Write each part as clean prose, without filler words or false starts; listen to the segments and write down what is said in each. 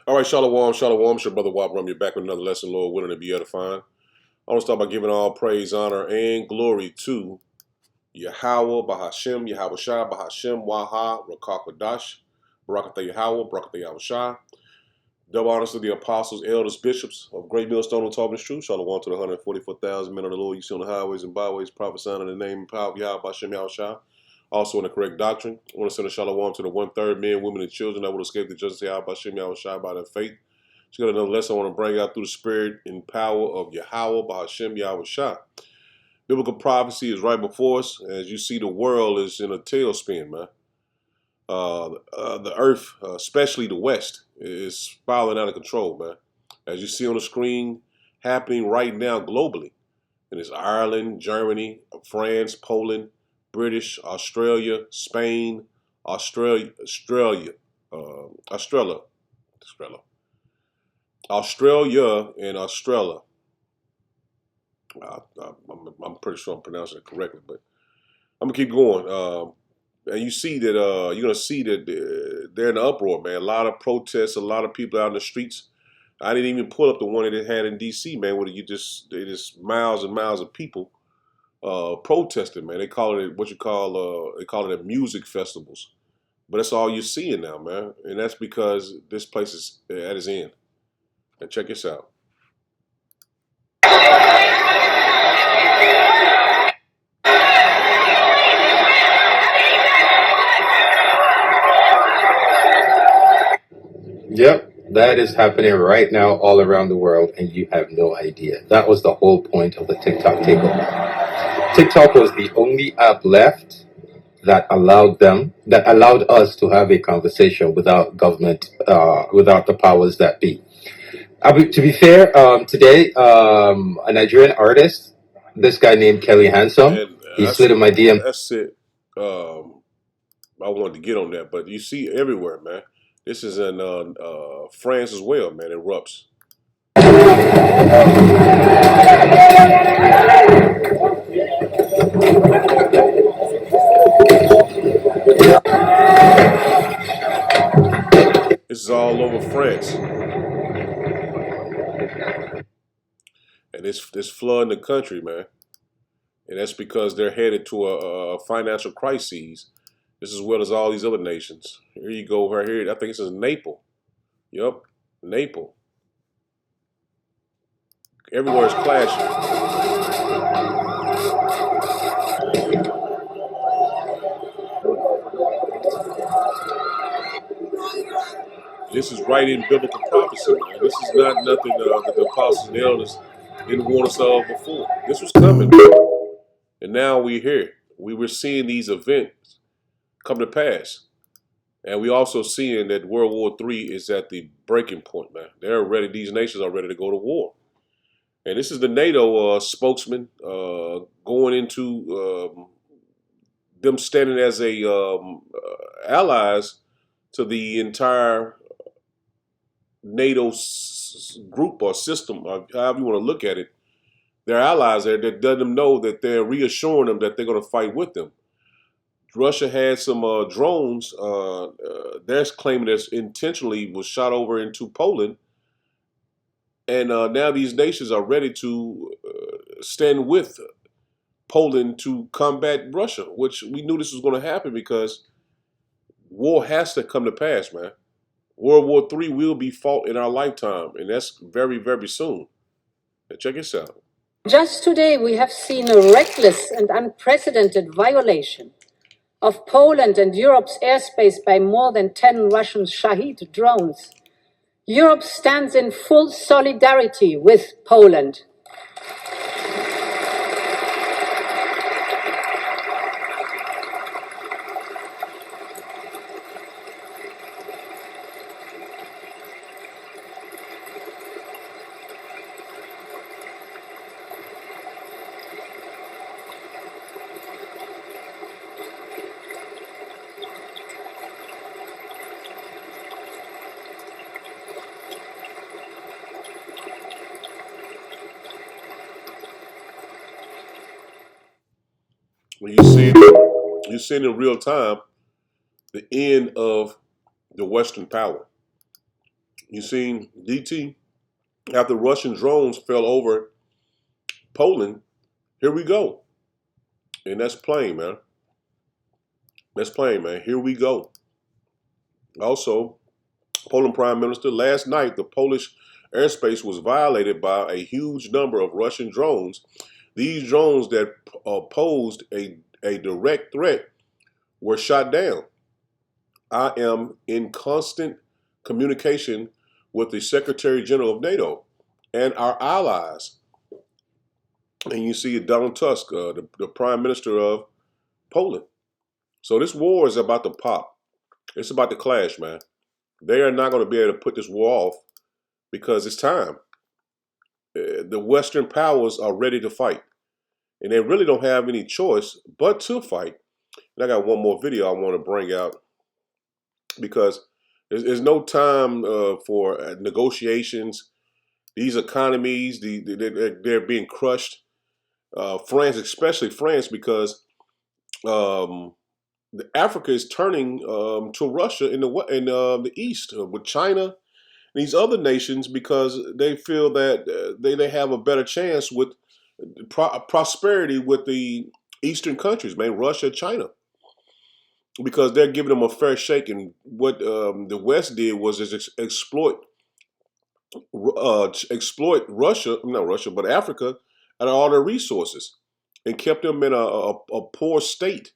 All right, Shalom, Shalom. It's your brother Wab Rum. You're back with another lesson, Lord willing, to be edifying. I want to start by giving all praise, honor, and glory to Yahweh, Bahashem, Yahweh Shai, Bahashem, Waha, Rakakwadash, Barakatha Yahweh, Barakatha Yahweh Shai. Double honors to the apostles, elders, bishops of Great Millstone and Talking Truth. Shalom to the 144,000 men of the Lord you see on the highways and byways, prophesying in the name and power of Yahweh, Bahashem, Yahweh Shai. Also in the correct doctrine. I want to send a shalom to the one-third men, women, and children that will escape the justice of Yahweh, Bahashem, Yahweh Shai by their faith. She got another lesson I want to bring out through the spirit and power of Yahweh, Bahashem, Yahweh Shai. Biblical prophecy is right before us. As you see, the world is in a tailspin, man. The earth, especially the West, is spiraling out of control, man. As you see on the screen, happening right now globally. And it's Ireland, Germany, France, Poland, British, Australia, Spain, Australia, Australia, and Australia. I'm pretty sure I'm pronouncing it correctly, but I'm gonna keep going. And you see that you're gonna see that they're in an uproar, man. A lot of protests, a lot of people out in the streets. I didn't even pull up the one that they had in D.C., man, where they just miles and miles of people protesting, man. They call it what you call they call it music festivals, but that's all you're seeing now, man. And that's because this place is at its end. And check this out. Yep, that is happening right now all around the world, and you have no idea. That was the whole point of the TikTok takeover. TikTok was the only app left that allowed us to have a conversation without government, without the powers that be. To be fair, today, a Nigerian artist, this guy named Kelly Handsome, And he slid in my DM. that's it. I wanted to get on that, but you see everywhere, man. This is in France as well, man. It erupts. This is all over France, and it's flooding the country, man. And that's because they're headed to a financial crisis, just as well as all these other nations. Here you go, right here. I think it says Naples. Yup, Naples. Everywhere is clashing. This is right in biblical prophecy, man. This is not nothing that the apostles and elders didn't warn us of before. This was coming, man. And now we're here. We were seeing these events come to pass. And we also seeing that World War III is at the breaking point, man. They're ready. These nations are ready to go to war. And this is the NATO spokesman going into them standing as a allies to the entire NATO group or system, or however you want to look at it. Their allies there that let them know that they're reassuring them that they're going to fight with them. Russia had some drones. They're claiming that intentionally was shot over into Poland, and now these nations are ready to stand with Poland to combat Russia, which we knew this was going to happen because war has to come to pass, man. World War III will be fought in our lifetime, and that's very, very soon. Now check this out. Just today, we have seen a reckless and unprecedented violation of Poland and Europe's airspace by more than 10 Russian Shahid drones. Europe stands in full solidarity with Poland. When you're seeing in real time the end of the Western power. You seen DT after Russian drones fell over Poland. Here we go, and that's plain, man. That's plain, man. Here we go. Also, Poland Prime Minister, last night the Polish airspace was violated by a huge number of Russian drones. These drones that posed a direct threat were shot down. I am in constant communication with the Secretary General of NATO and our allies. And you see Donald Tusk, the Prime Minister of Poland. So this war is about to pop. It's about to clash, man. They are not going to be able to put this war off because it's time. The Western powers are ready to fight. And they really don't have any choice but to fight. And I got one more video I want to bring out because there's no time for negotiations. These economies, they're being crushed. France, especially France, because Africa is turning to Russia in the east with China and these other nations because they feel that they have a better chance with prosperity with the eastern countries, man, Russia, China, because they're giving them a fair shake. And what the West did was exploit Russia, not Russia, but Africa, and all their resources, and kept them in a poor state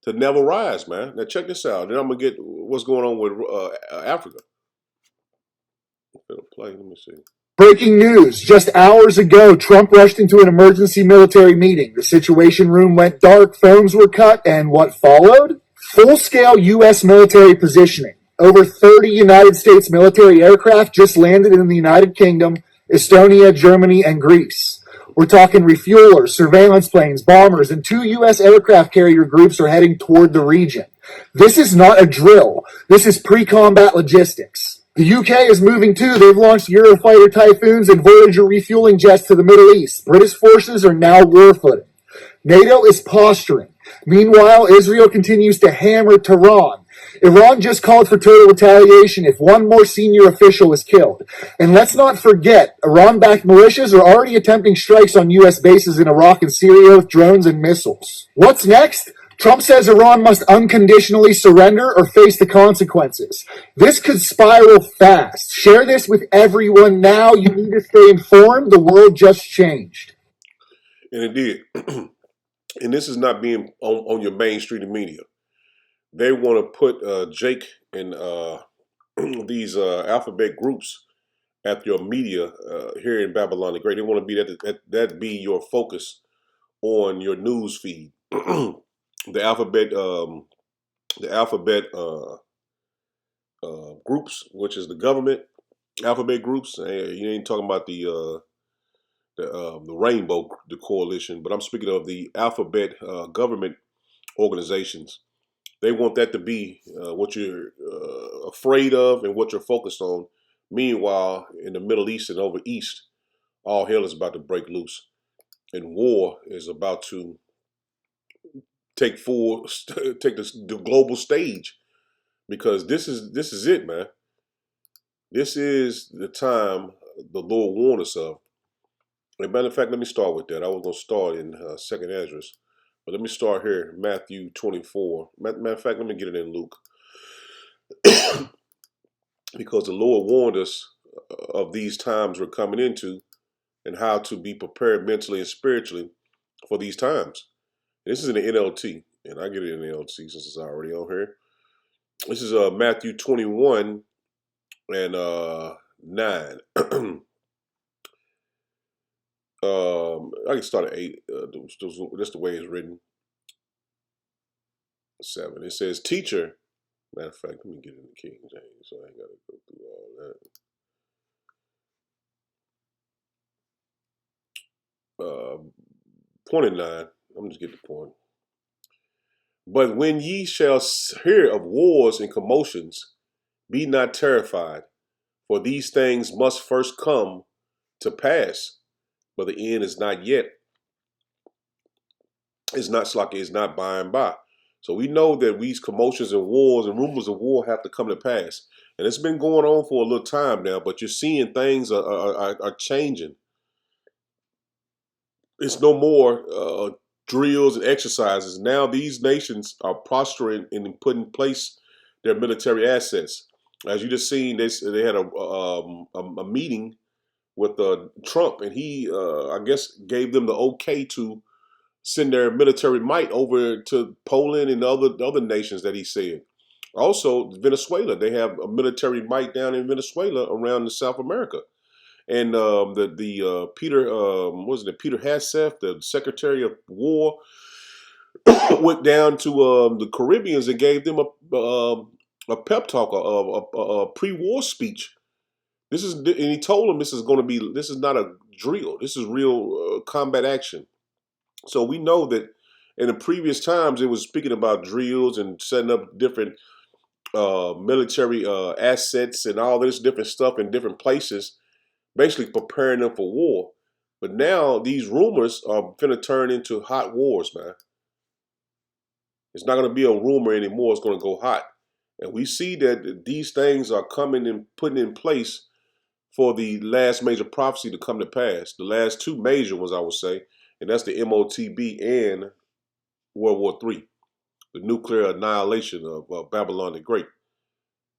to never rise, man. Now check this out. Then I'm gonna get what's going on with Africa. Play. Let me see. Breaking news. Just hours ago, Trump rushed into an emergency military meeting. The Situation Room went dark, phones were cut, and what followed? Full-scale U.S. military positioning. Over 30 United States military aircraft just landed in the United Kingdom, Estonia, Germany, and Greece. We're talking refuelers, surveillance planes, bombers, and 2 U.S. aircraft carrier groups are heading toward the region. This is not a drill. This is pre-combat logistics. The UK is moving too. They've launched Eurofighter Typhoons and Voyager refueling jets to the Middle East. British forces are now warfooting. NATO is posturing. Meanwhile, Israel continues to hammer Tehran. Iran just called for total retaliation if one more senior official is killed. And let's not forget, Iran-backed militias are already attempting strikes on U.S. bases in Iraq and Syria with drones and missiles. What's next? Trump says Iran must unconditionally surrender or face the consequences. This could spiral fast. Share this with everyone now. You need to stay informed. The world just changed. And it did. And this is not being on your mainstream media. They want to put Jake and these alphabet groups at your media here in Babylon the Great. They want to be that be your focus on your news feed. The alphabet groups, which is the government alphabet groups. You ain't talking about the rainbow, the coalition, but I'm speaking of the alphabet government organizations. They want that to be what you're afraid of and what you're focused on. Meanwhile, in the Middle East and over East, all hell is about to break loose, and war is about to take the global stage, because this is it, man. This is the time the Lord warned us of. As a matter of fact, let me start with that. I was going to start in Second Ezra, but let me start here, Matthew 24. Matter of fact, let me get it in Luke, because the Lord warned us of these times we're coming into and how to be prepared mentally and spiritually for these times. This is in the NLT, and I get it in the NLT since it's already on here. This is Matthew 21 and 9. I can start at 8. That's the way it's written. 7. It says, "Teacher." Matter of fact, let me get it in the King James, so I ain't got to go through all that. Point in 9. I'm just get the point. "But when ye shall hear of wars and commotions, be not terrified, for these things must first come to pass, but the end is not yet. It's not by and by." So we know that these commotions and wars and rumors of war have to come to pass. And it's been going on for a little time now, but you're seeing things are changing. It's no more drills and exercises. Now these nations are posturing and putting in place their military assets. As you just seen, they had a meeting with Trump, and he, I guess, gave them the okay to send their military might over to Poland and other nations that he said. Also, Venezuela, they have a military might down in Venezuela around in South America. And Peter, wasn't it Peter Hassef, the Secretary of War, went down to the Caribbeans and gave them a pep talk, a pre-war speech. And he told them this is not a drill. This is real combat action. So we know that in the previous times it was speaking about drills and setting up different military assets and all this different stuff in different places, basically preparing them for war. But now these rumors are going to turn into hot wars, man. It's not going to be a rumor anymore. It's going to go hot. And we see that these things are coming and putting in place for the last major prophecy to come to pass. The last two major ones, I would say, and that's the MOTB and World War III, the nuclear annihilation of Babylon the Great.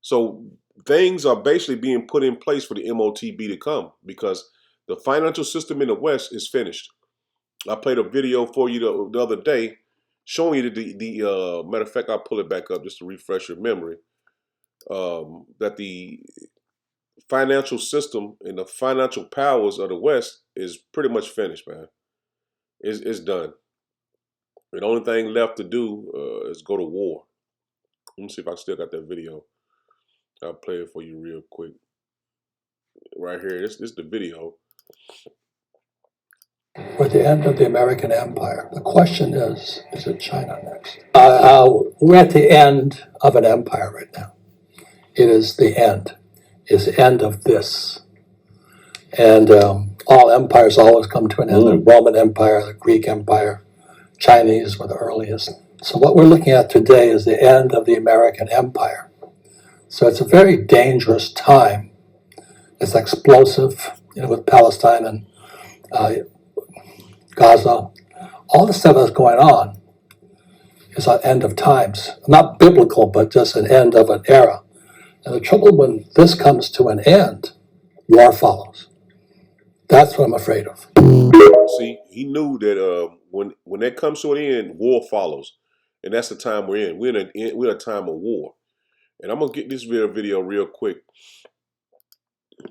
So things are basically being put in place for the MOTB to come because the financial system in the West is finished. I played a video for you the other day showing you the matter of fact, I'll pull it back up just to refresh your memory, that the financial system and the financial powers of the West is pretty much finished, man. It's done. The only thing left to do is go to war. Let me see if I still got that video. I'll play it for you real quick. Right here, this is the video. We're at the end of the American Empire. The question is it China next? We're at the end of an empire right now. It is the end. It's the end of this. And all empires always come to an end. The Roman Empire, the Greek Empire, Chinese were the earliest. So what we're looking at today is the end of the American Empire. So it's a very dangerous time. It's explosive, with Palestine and Gaza. All the stuff that's going on is an end of times. Not biblical, but just an end of an era. And the trouble when this comes to an end, war follows. That's what I'm afraid of. See, he knew that when that comes to an end, war follows. And that's the time we're in. We're in a time of war. And I'm going to get this video real quick.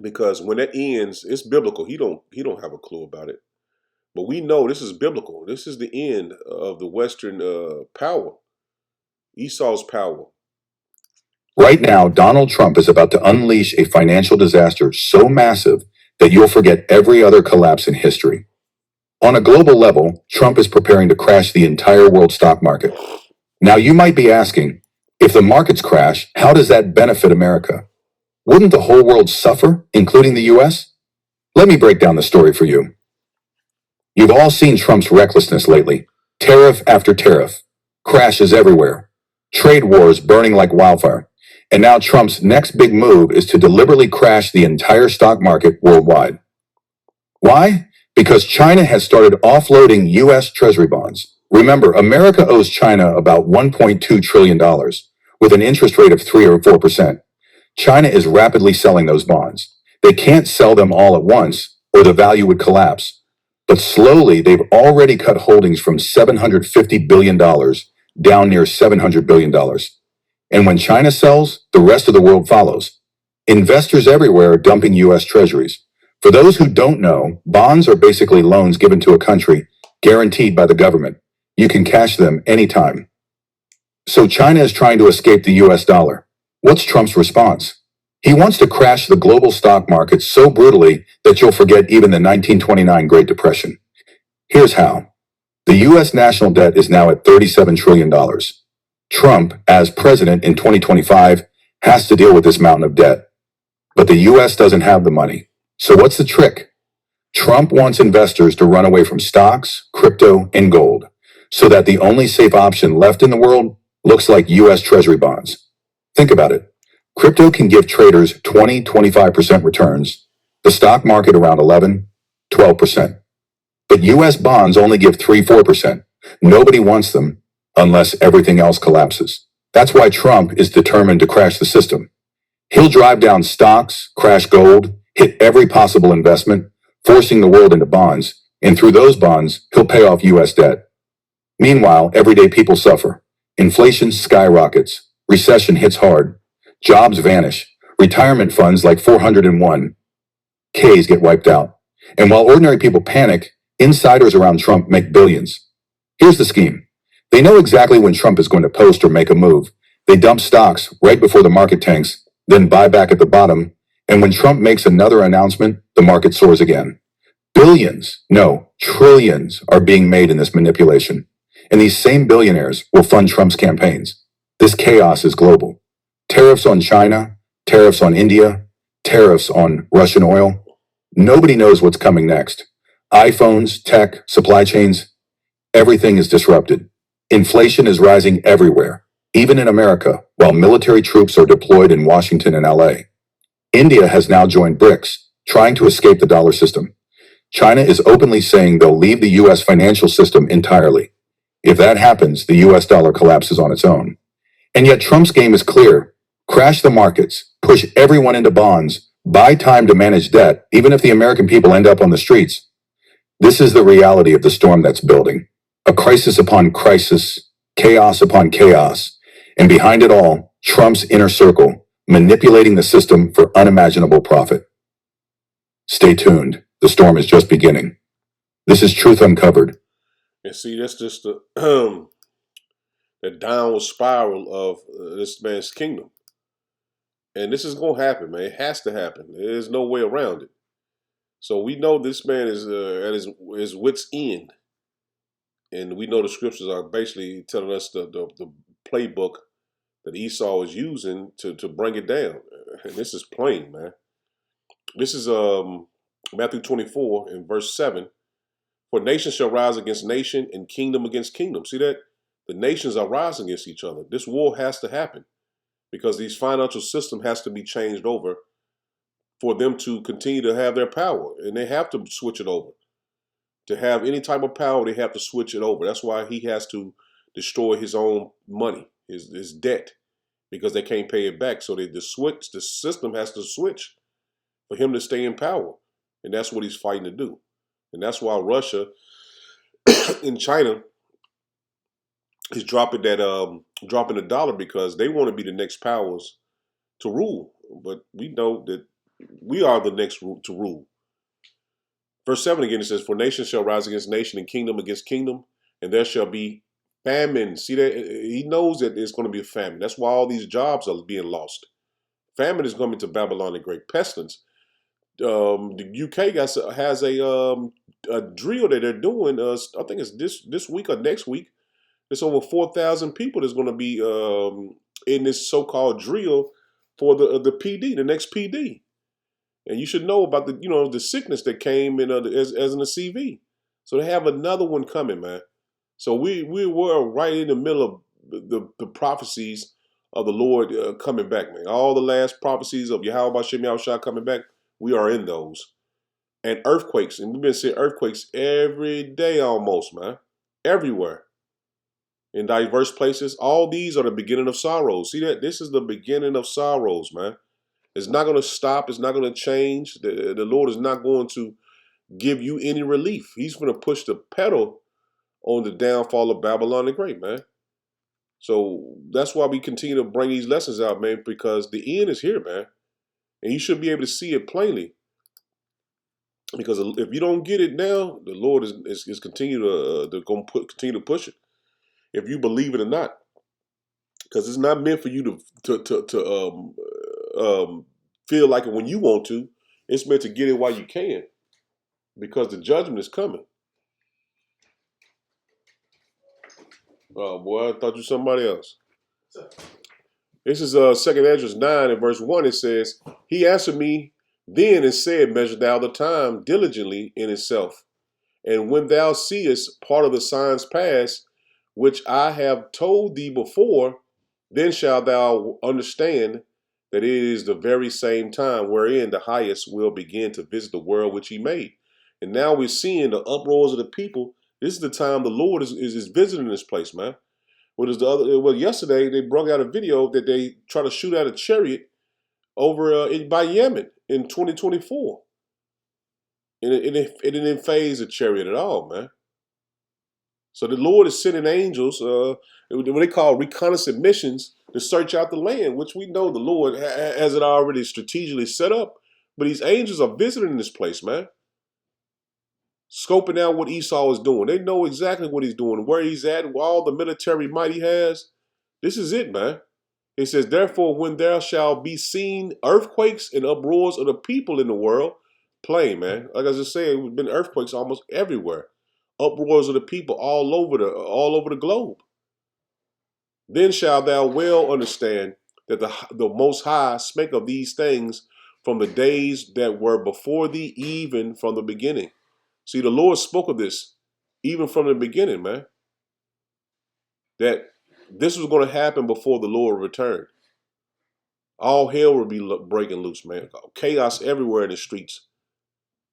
Because when that ends, it's biblical. He don't have a clue about it. But we know this is biblical. This is the end of the Western power. Esau's power. Right now, Donald Trump is about to unleash a financial disaster so massive that you'll forget every other collapse in history. On a global level, Trump is preparing to crash the entire world stock market. Now, you might be asking, if the markets crash, how does that benefit America? Wouldn't the whole world suffer, including the U.S.? Let me break down the story for you. You've all seen Trump's recklessness lately. Tariff after tariff. Crashes everywhere. Trade wars burning like wildfire. And now Trump's next big move is to deliberately crash the entire stock market worldwide. Why? Because China has started offloading U.S. Treasury bonds. Remember, America owes China about $1.2 trillion, with an interest rate of 3 or 4%. China is rapidly selling those bonds. They can't sell them all at once, or the value would collapse. But slowly, they've already cut holdings from $750 billion down near $700 billion. And when China sells, the rest of the world follows. Investors everywhere are dumping U.S. treasuries. For those who don't know, bonds are basically loans given to a country, guaranteed by the government. You can cash them anytime. So China is trying to escape the U.S. dollar. What's Trump's response? He wants to crash the global stock market so brutally that you'll forget even the 1929 Great Depression. Here's how. The U.S. national debt is now at $37 trillion. Trump, as president in 2025, has to deal with this mountain of debt. But the U.S. doesn't have the money. So what's the trick? Trump wants investors to run away from stocks, crypto, and gold, so that the only safe option left in the world looks like US Treasury bonds. Think about it. Crypto can give traders 20-25% returns, the stock market around 11-12%. But US bonds only give 3-4%. Nobody wants them unless everything else collapses. That's why Trump is determined to crash the system. He'll drive down stocks, crash gold, hit every possible investment, forcing the world into bonds, and through those bonds, he'll pay off US debt. Meanwhile, everyday people suffer. Inflation skyrockets, recession hits hard, jobs vanish, retirement funds like 401(k)s get wiped out. And while ordinary people panic, insiders around Trump make billions. Here's the scheme. They know exactly when Trump is going to post or make a move. They dump stocks right before the market tanks, then buy back at the bottom. And when Trump makes another announcement, the market soars again. Billions, no, trillions are being made in this manipulation. And these same billionaires will fund Trump's campaigns. This chaos is global. Tariffs on China, tariffs on India, tariffs on Russian oil. Nobody knows what's coming next. iPhones, tech, supply chains, everything is disrupted. Inflation is rising everywhere, even in America, while military troops are deployed in Washington and LA. India has now joined BRICS, trying to escape the dollar system. China is openly saying they'll leave the US financial system entirely. If that happens, the US dollar collapses on its own. And yet Trump's game is clear. Crash the markets, push everyone into bonds, buy time to manage debt, even if the American people end up on the streets. This is the reality of the storm that's building. A crisis upon crisis, chaos upon chaos, and behind it all, Trump's inner circle, manipulating the system for unimaginable profit. Stay tuned. The storm is just beginning. This is Truth Uncovered. And see, that's just the the downward spiral of this man's kingdom. And this is going to happen, man. It has to happen. There's no way around it. So we know this man is at his wit's end. And we know the scriptures are basically telling us the playbook that Esau is using to bring it down. And this is plain, man. This is Matthew 24 and verse 7. For nation shall rise against nation and kingdom against kingdom. See that? The nations are rising against each other. This war has to happen because these financial system has to be changed over for them to continue to have their power. And they have to switch it over. To have any type of power, they have to switch it over. That's why he has to destroy his own money, his debt, because they can't pay it back. So the system has to switch for him to stay in power. And that's what he's fighting to do. And that's why Russia and China is dropping the dollar, because they want to be the next powers to rule. But we know that we are the next to rule. Verse 7 again, it says, for nation shall rise against nation and kingdom against kingdom, and there shall be famine. See that? He knows that there's going to be a famine. That's why all these jobs are being lost. Famine is coming to Babylon, a great pestilence. The UK has a drill that they're doing. I think it's this week or next week. It's over 4,000 people that's going to be in this so-called drill for the PD, the next PD. And you should know about the sickness that came in as in the CV. So they have another one coming, man. So we were right in the middle of the prophecies of the Lord coming back, man. All the last prophecies of Yahweh Bashem Yahushua coming back, we are in those. And earthquakes, and we've been seeing earthquakes every day almost, man. Everywhere. In diverse places. All these are the beginning of sorrows. See that? This is the beginning of sorrows, man. It's not going to stop. It's not going to change. The Lord is not going to give you any relief. He's going to push the pedal on the downfall of Babylon the Great, man. So that's why we continue to bring these lessons out, man, because the end is here, man. And you should be able to see it plainly. Because if you don't get it now, the Lord is continue continue to push it. If you believe it or not. Because it's not meant for you to feel like it when you want to. It's meant to get it while you can, because the judgment is coming. Oh boy, I thought you were somebody else. This is 2nd Ezra 9 and verse 1. It says, he answered me then and said, measure thou the time diligently in itself. And when thou seest part of the signs pass, which I have told thee before, then shalt thou understand that it is the very same time wherein the highest will begin to visit the world which he made. And now we're seeing the uproars of the people. This is the time the Lord is visiting this place, man. Well, yesterday they brought out a video that they try to shoot at a chariot over by Yemen in 2024. And it didn't phase the chariot at all, man. So the Lord is sending angels, what they call reconnaissance missions, to search out the land, which we know the Lord has it already strategically set up. But these angels are visiting this place, man. Scoping out what Esau is doing. They know exactly what he's doing, where he's at, all the military might he has. This is it, man. It says, therefore, when there shall be seen earthquakes and uproars of the people in the world, plain, man. Like I just said, there's been earthquakes almost everywhere. Uproars of the people all over the globe. Then shalt thou well understand that the Most High spake of these things from the days that were before thee, even from the beginning. See, the Lord spoke of this even from the beginning, man. That this was going to happen before the Lord returned. All hell would be breaking loose, man. Chaos everywhere in the streets.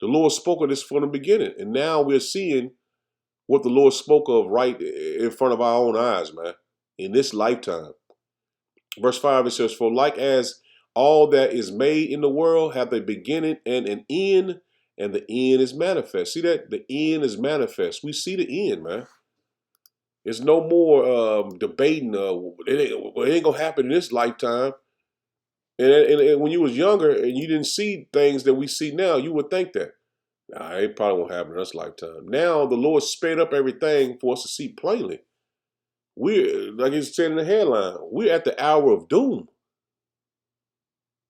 The Lord spoke of this from the beginning. And now we're seeing what the Lord spoke of right in front of our own eyes, man, in this lifetime. Verse 5, it says, for like as all that is made in the world hath a beginning and an end, and the end is manifest. See that? The end is manifest. We see the end, man. There's no more debating. It ain't going to happen in this lifetime. And when you was younger and you didn't see things that we see now, you would think that, nah, it probably won't happen in this lifetime. Now the Lord sped up everything for us to see plainly. We're, like it's said in the headline, we're at the hour of doom.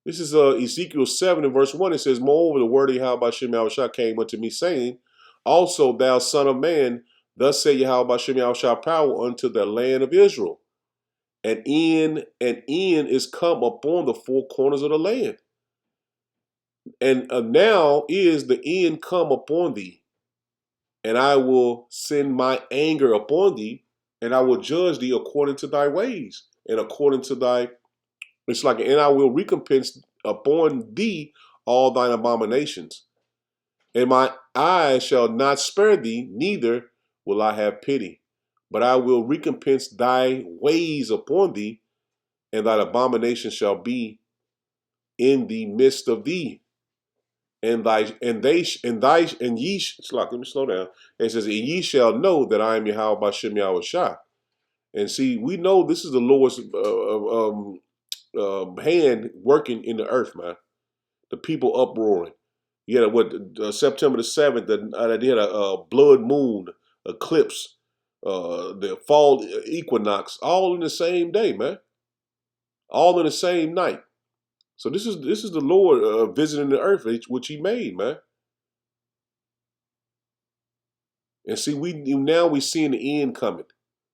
This is Ezekiel 7 and verse 1. It says, moreover, the word of Yahweh Shem Yahushua came unto me, saying, also, thou son of man, thus say Yahweh Shem Yahushua power unto the land of Israel. An end is come upon the four corners of the land. And now is the end come upon thee. And I will send my anger upon thee, and I will judge thee according to thy ways, and according to thy, and I will recompense upon thee all thine abominations. And my eyes shall not spare thee, neither will I have pity. But I will recompense thy ways upon thee, and thine abomination shall be in the midst of thee. And ye, let me slow down. It says, and ye shall know that I am Yahweh by Shem Yahushua. And see, we know this is the Lord's hand working in the earth, man. The people uproaring. You had September the 7th, they had a blood moon eclipse, the fall equinox, all in the same day, man. All in the same night. So this is the Lord visiting the earth, which He made, man. And see, we seeing the end coming.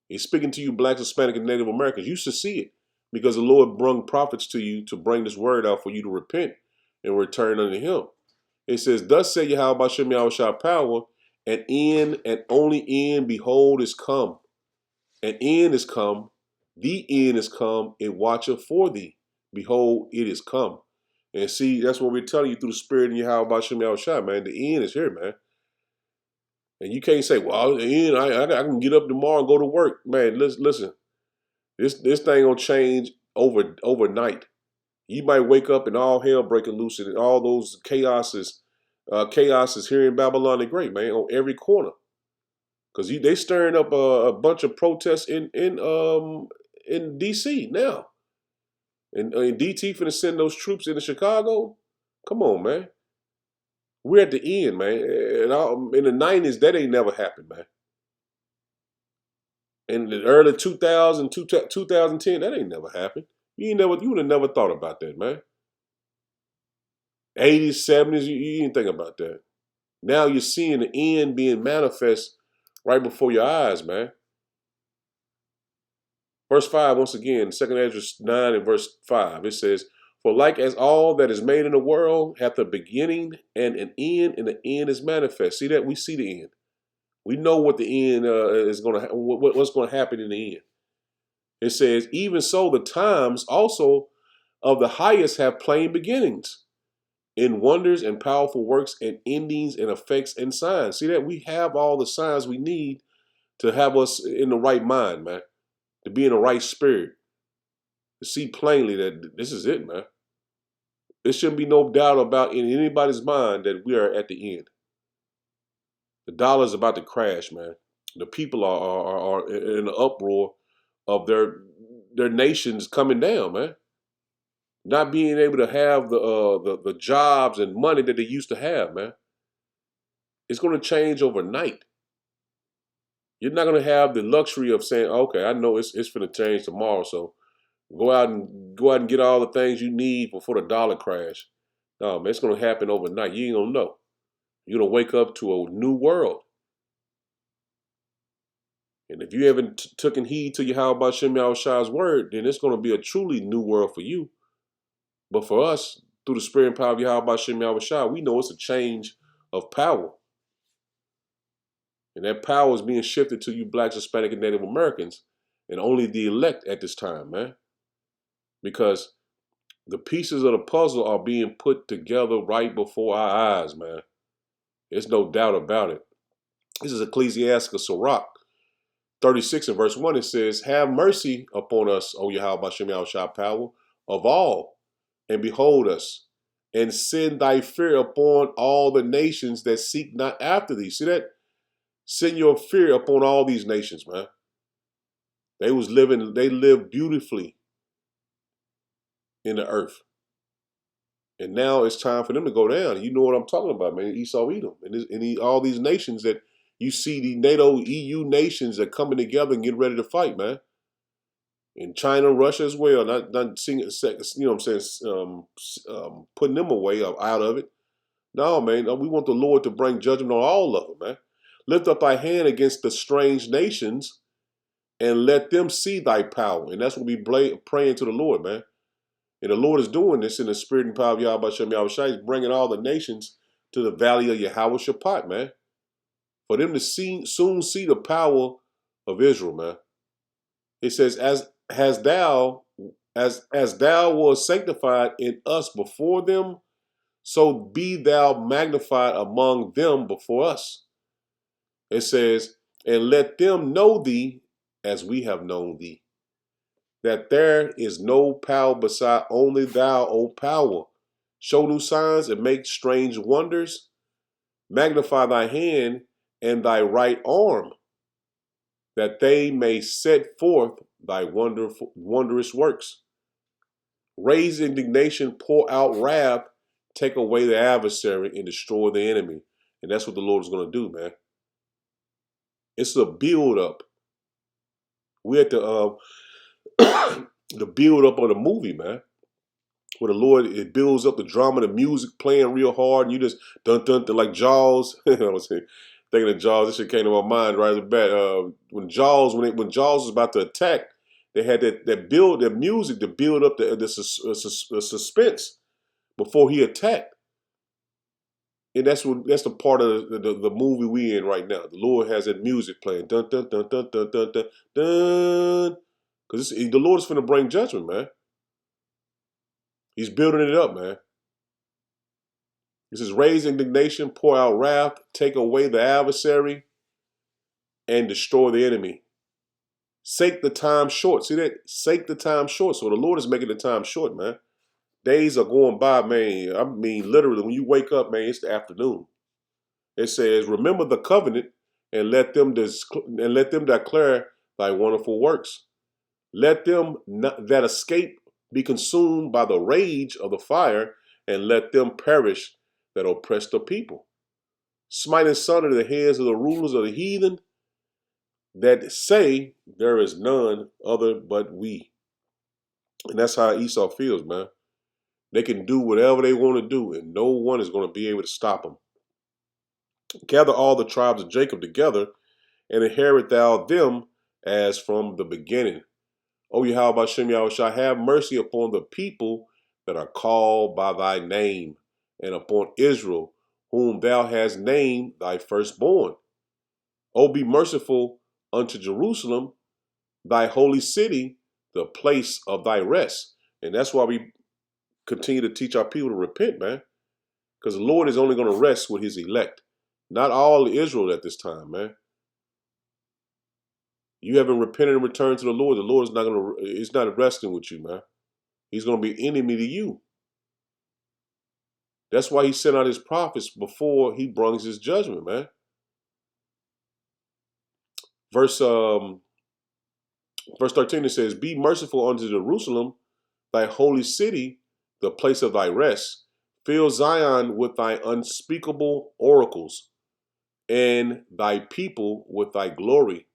He's speaking to you, blacks, Hispanic, and Native Americans. You should see it because the Lord brung prophets to you to bring this word out for you to repent and return unto Him. It says, thus say Yahweh Shem Yahushua power, an end and only end, behold, is come. An end is come, the end is come, it watcheth for thee. Behold, it is come. And see, that's what we're telling you through the Spirit in Yahweh Shem Yahushua, man. The end is here, man. And you can't say, well, the end, I can get up tomorrow and go to work. Man, listen. This thing gonna change overnight. You might wake up and all hell breaking loose and all those chaos is here in Babylon the Great, man, on every corner. Because they stirring up a bunch of protests in D.C. now. And DT finna send those troops into Chicago. Come on, man. We're at the end, man. And in the 90s, that ain't never happened, man. In the early 2010, that ain't never happened. You would have never thought about that, man. 80s, 70s, you didn't think about that. Now you're seeing the end being manifest right before your eyes, man. Verse 5, once again, 2 Ezra 9 and verse 5, it says, for like as all that is made in the world hath a beginning and an end is manifest. See that? We see the end. We know what the end is going to what's going to happen in the end. It says, even so, the times also of the highest have plain beginnings in wonders and powerful works and endings and effects and signs. See that? We have all the signs we need to have us in the right mind, man, to be in the right spirit, to see plainly that this is it, man. There shouldn't be no doubt about in anybody's mind that we are at the end. The dollar is about to crash, man. The people are in the uproar of their nations coming down, man. Not being able to have the jobs and money that they used to have, man. It's going to change overnight. You're not going to have the luxury of saying, "Okay, I know it's going to change tomorrow, so go out and get all the things you need before the dollar crash." No, man, it's going to happen overnight. You ain't going to know. You're going to wake up to a new world. And if you haven't taken heed to Yahweh Shem Shai's word, then it's going to be a truly new world for you. But for us, through the spirit and power of Yahweh Shem Shai, we know it's a change of power. And that power is being shifted to you blacks, Hispanic, and Native Americans, and only the elect at this time, man. Because the pieces of the puzzle are being put together right before our eyes, man. There's no doubt about it. This is Ecclesiastic Sirach 36 and verse 1. It says, have mercy upon us, O Yahweh Shem Shai power of all, and behold us, and send thy fear upon all the nations that seek not after thee. See that? Send your fear upon all these nations, man. They lived beautifully in the earth. And now it's time for them to go down. You know what I'm talking about, man. Esau, Edom, and all these nations that you see, the NATO, EU nations that coming together and getting ready to fight, man. And China, Russia as well. Not seeing, you know what I'm saying, putting them away out of it. No, man. We want the Lord to bring judgment on all of them, man. Lift up thy hand against the strange nations and let them see thy power. And that's what we praying to the Lord, man. And the Lord is doing this in the spirit and power of Yahweh Shem Shai. He's bringing all the nations to the valley of Yahweh Shaphat, man. For them to soon see the power of Israel, man. It says, as thou was sanctified in us before them, so be thou magnified among them before us. It says, and let them know thee as we have known thee, that there is no power beside only thou, O power. Show new signs and make strange wonders. Magnify thy hand and thy right arm, that they may set forth thy wondrous works. Raise indignation, pour out wrath, take away the adversary, and destroy the enemy. And that's what the Lord is going to do, man. It's a build up. We're at the build up of the movie, man. Where the Lord, it builds up the drama, the music playing real hard, and you just dun dun dun like Jaws. I was thinking of Jaws. This shit came to my mind right at the bat. When Jaws was about to attack, they had that music to build up the suspense before he attacked. And that's the part of the movie we in right now. The Lord has that music playing, dun dun dun dun dun dun dun dun, because the Lord is going to bring judgment, man. He's building it up, man. He says, raise indignation, pour out wrath, take away the adversary, and destroy the enemy. Sake the time short. See that? Sake the time short. So the Lord is making the time short, man. Days are going by, man. I mean, literally, when you wake up, man, it's the afternoon. It says, remember the covenant and let them declare thy wonderful works. Let them that escape be consumed by the rage of the fire, and let them perish that oppress the people. Smite asunder the heads of the rulers of the heathen, that say there is none other but we. And that's how Esau feels, man. They can do whatever they want to do, and no one is going to be able to stop them. Gather all the tribes of Jacob together, and inherit thou them as from the beginning. O Yahweh Shem Yahushua, have mercy upon the people that are called by thy name, and upon Israel, whom thou hast named thy firstborn. Oh, be merciful unto Jerusalem, thy holy city, the place of thy rest. And that's why we continue to teach our people to repent, man. Because the Lord is only going to rest with his elect. Not all Israel at this time, man. You haven't repented and returned to the Lord is not going to, he's not resting with you, man. He's going to be enemy to you. That's why he sent out his prophets before he brings his judgment, man. Verse 13, it says, be merciful unto Jerusalem, thy holy city, the place of thy rest. Fill Zion with thy unspeakable oracles, and thy people with thy glory.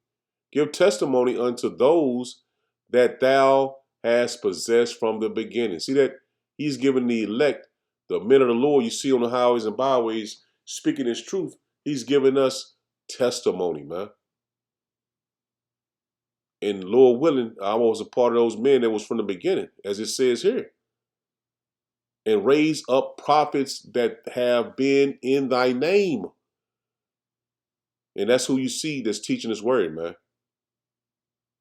Give testimony unto those that thou hast possessed from the beginning. See that he's given the elect, the men of the Lord you see on the highways and byways, speaking his truth. He's given us testimony, man. And Lord willing, I was a part of those men that was from the beginning, as it says here. And raise up prophets that have been in thy name. And that's who you see that's teaching his word, man.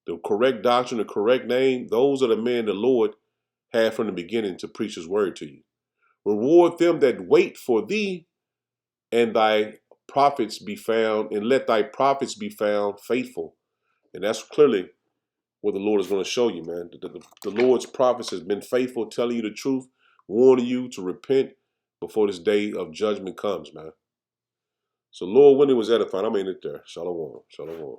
The correct doctrine, the correct name, those are the men the Lord had from the beginning to preach his word to you. Reward them that wait for thee, and thy prophets be found, and let thy prophets be found faithful. And that's clearly what the Lord is going to show you, man. The Lord's prophets has been faithful, telling you the truth, warning you to repent before this day of judgment comes, man. So Lord, when it was edifying, I'm in it there. Shalom. Shalom.